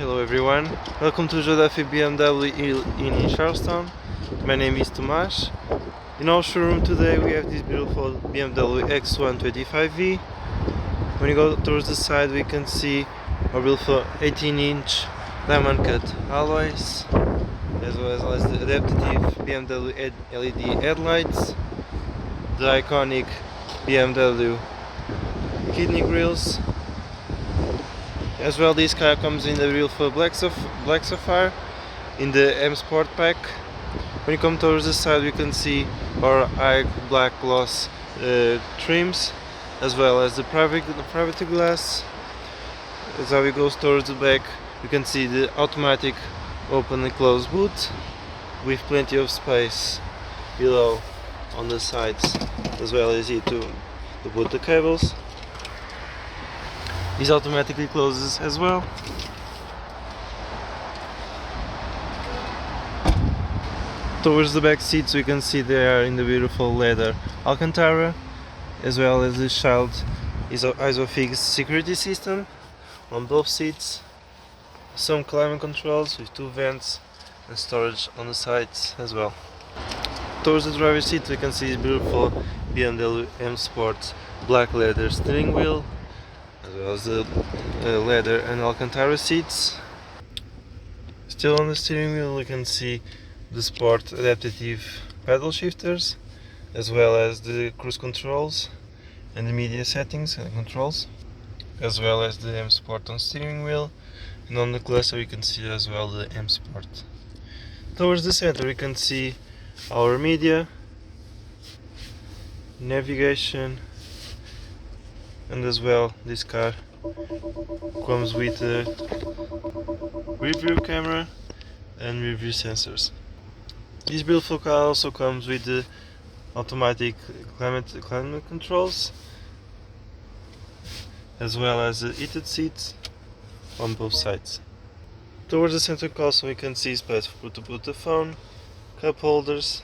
Hello everyone, welcome to Joe Duffy BMW in Charlestown. My name is Tomas. In our showroom today we have this beautiful BMW X1 25e. When you go towards the side we can see our beautiful 18-inch diamond cut alloys, as well as the adaptive BMW LED headlights, the iconic BMW kidney grills. As well, this car comes in the beautiful black sapphire in the M Sport pack. When you come towards the side, we can see our high black gloss trims, as well as the privacy glass. As we go towards the back, you can see the automatic open and close boot with plenty of space below on the sides, as well as here to put the cables. This automatically closes as well. Towards the back seats we can see they are in the beautiful leather Alcantara, as well as the child ISOFIX security system on both seats. Some climate controls with 2 vents and storage on the sides as well. Towards the driver's seat we can see the beautiful BMW M Sport black leather steering wheel, as well as the leather and Alcantara seats. Still on the steering wheel we can see the Sport adaptive paddle shifters, as well as the cruise controls and the media settings and controls, as well as the M Sport on steering wheel, and on the cluster we can see as well the M Sport. Towards the center we can see our media, navigation, and as well this car comes with a rear view camera and rear view sensors. This beautiful car also comes with the automatic climate controls, as well as the heated seats on both sides. Towards the center console we can see space to put the phone, cup holders,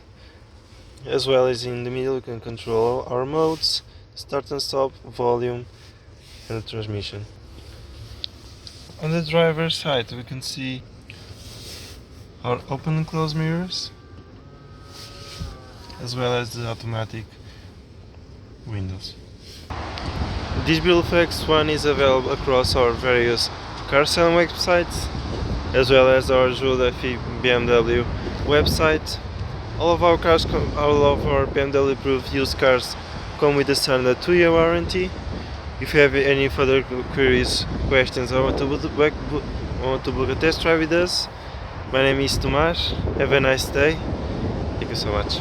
as well as in the middle we can control our modes, start and stop, volume, and the transmission. On the driver's side we can see our open and close mirrors, as well as the automatic windows. This beautiful X1 is available across our various car selling websites, as well as our Joe Duffy BMW website. All of our BMW approved used cars come with a standard 2-year warranty. If you have any further queries, questions, or want to book a test drive with us, my name is Tomas. Have a nice day. Thank you so much.